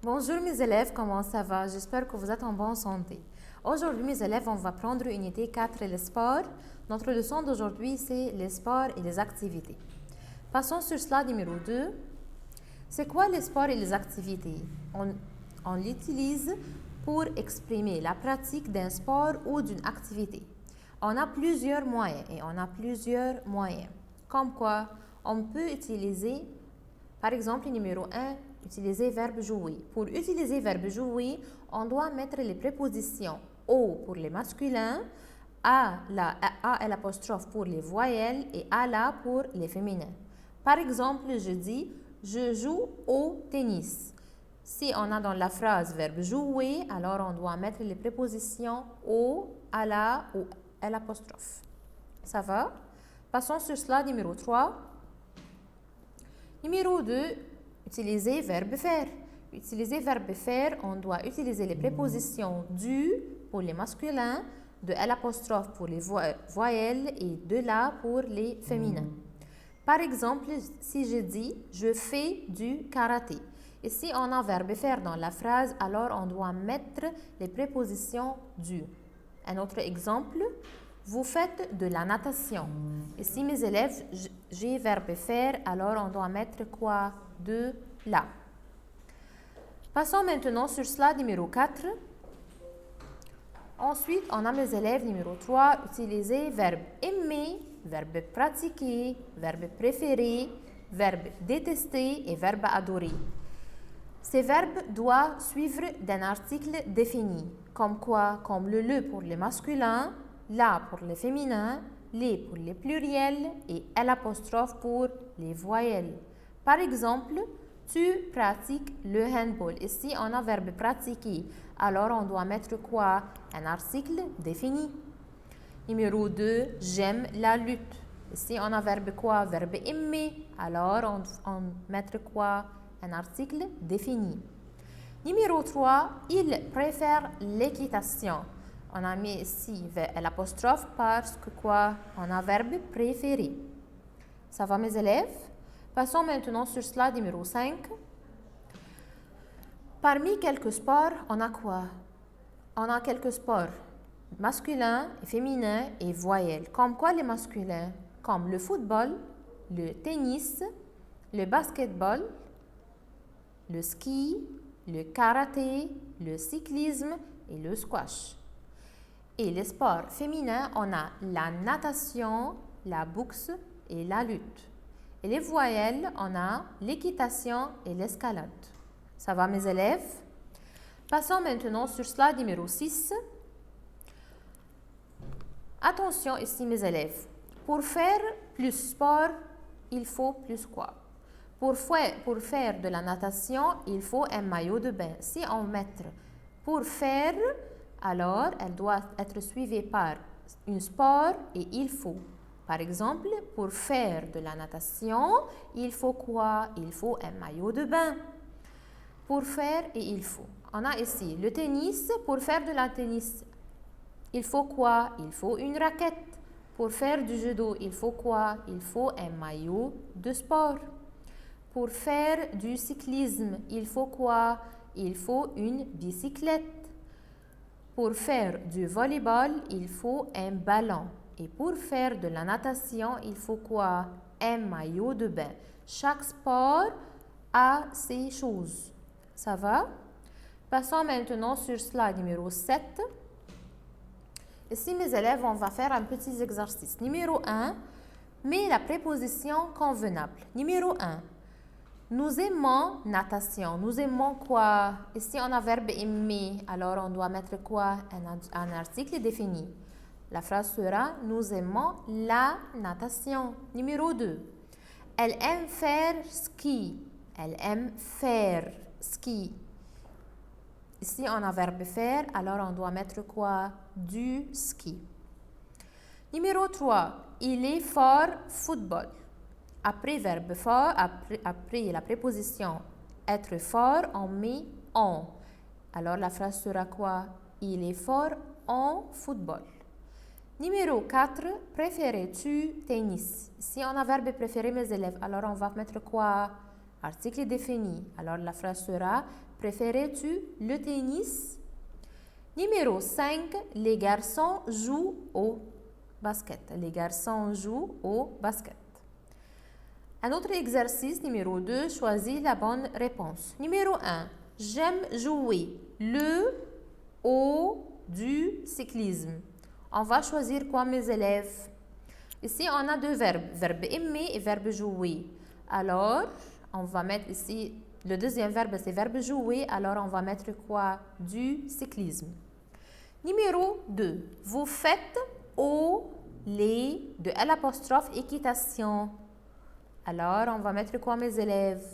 Bonjour mes élèves, comment ça va? J'espère que vous êtes en bonne santé. Aujourd'hui mes élèves, on va prendre unité 4 les sports. Notre leçon d'aujourd'hui c'est les sports et les activités. Passons sur slide numéro 2. C'est quoi les sports et les activités? On l'utilise pour exprimer la pratique d'un sport ou d'une activité. On a plusieurs moyens. Comme quoi, on peut utiliser, par exemple, numéro 1, utiliser verbe jouer. Pour utiliser verbe jouer, on doit mettre les prépositions O pour les masculins, A l'apostrophe pour les voyelles et ALA pour les féminins. Par exemple, je dis « Je joue au tennis ». Si on a dans la phrase verbe jouer, alors on doit mettre les prépositions au, ALA ou l'apostrophe. Ça va? Passons sur slide numéro 3. Numéro 2, utiliser verbe faire. Utiliser verbe faire, on doit utiliser les prépositions du pour les masculins, de l'apostrophe pour les voyelles et de la pour les féminins. Par exemple, si je dis « je fais du karaté ». Et si on a verbe faire dans la phrase, alors on doit mettre les prépositions du. Un autre exemple, vous faites de la natation. Et si mes élèves, j'ai verbe faire, alors on doit mettre quoi? De la. Passons maintenant sur slide numéro 4. Ensuite, on a mes élèves numéro 3, utiliser verbe aimer, verbe pratiquer, verbe préférer, verbe détester et verbe adorer. Ces verbes doivent suivre d'un article défini, comme quoi? Comme le pour les masculins, la pour les féminins, les pour les pluriels et l'apostrophe pour les voyelles. Par exemple, tu pratiques le handball. Ici, on a verbe pratiquer. Alors, on doit mettre quoi? Un article défini. Numéro 2, j'aime la lutte. Ici, on a verbe quoi? Verbe aimer. Alors, on mettre quoi? Un article défini. Numéro 3, il préfère l'équitation. On a mis ici l'apostrophe parce que quoi? On a verbe préférer. Ça va mes élèves? Passons maintenant sur slide numéro 5. Parmi quelques sports, on a quoi? On a quelques sports masculins et féminins et voyelles. Comme quoi les masculins? Comme le football, le tennis, le basketball, le ski, le karaté, le cyclisme et le squash. Et les sports féminins, on a la natation, la boxe et la lutte. Et les voyelles, on a l'équitation et l'escalade. Ça va mes élèves? Passons maintenant sur slide numéro 6. Attention ici mes élèves. Pour faire plus sport, il faut plus quoi? Pour faire de la natation, il faut un maillot de bain. Si on met pour faire, alors elle doit être suivie par un sport et il faut. Par exemple, pour faire de la natation, il faut quoi? Il faut un maillot de bain. Pour faire et il faut. On a ici le tennis. Pour faire de la tennis, il faut quoi? Il faut une raquette. Pour faire du judo, il faut quoi? Il faut un maillot de sport. Pour faire du cyclisme, il faut quoi? Il faut une bicyclette. Pour faire du volleyball, il faut un ballon. Et pour faire de la natation, il faut quoi? Un maillot de bain. Chaque sport a ses choses. Ça va? Passons maintenant sur slide numéro 7. Ici, mes élèves, on va faire un petit exercice. Numéro 1, mets la préposition convenable. Numéro 1, nous aimons natation. Nous aimons quoi? Ici, on a verbe aimer. Alors, on doit mettre quoi? Un article défini. La phrase sera « Nous aimons la natation ». Numéro 2. Elle aime faire ski. Elle aime faire ski. Ici, on a verbe faire. Alors, on doit mettre quoi? Du ski. Numéro 3. Il est fort football. Après verbe fort, après la préposition être fort, on met en. Alors la phrase sera quoi? Il est fort en football. Numéro 4, préfères-tu tennis? Si on a verbe préféré mes élèves, alors on va mettre quoi? Article défini. Alors la phrase sera: préférais-tu le tennis? Numéro 5, les garçons jouent au basket. Les garçons jouent au basket. Un autre exercice, numéro 2, choisis la bonne réponse. Numéro 1, j'aime jouer le au du cyclisme. On va choisir quoi, mes élèves? Ici, on a deux verbes, verbe aimer et verbe jouer. Alors, on va mettre ici, le deuxième verbe, c'est verbe jouer. Alors, on va mettre quoi? Du cyclisme. Numéro 2, vous faites au, les, de L', équitation. Alors, on va mettre quoi, mes élèves?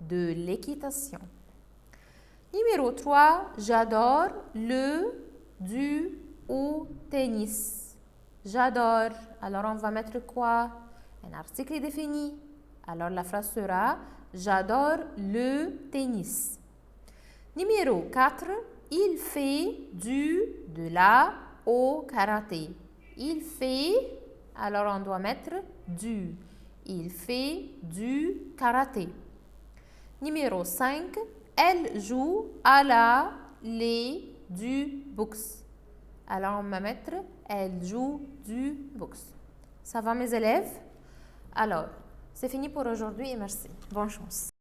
De l'équitation. Numéro 3, j'adore le, du, au tennis. J'adore. Alors, on va mettre quoi? Un article défini. Alors, la phrase sera: j'adore le tennis. Numéro 4, il fait de la, au karaté. Il fait, alors on doit mettre du. Il fait du karaté. Numéro 5, elle joue à la, les, du boxe. Alors on va mettre elle joue du boxe. Ça va, mes élèves? Alors, c'est fini pour aujourd'hui et merci. Bonne chance.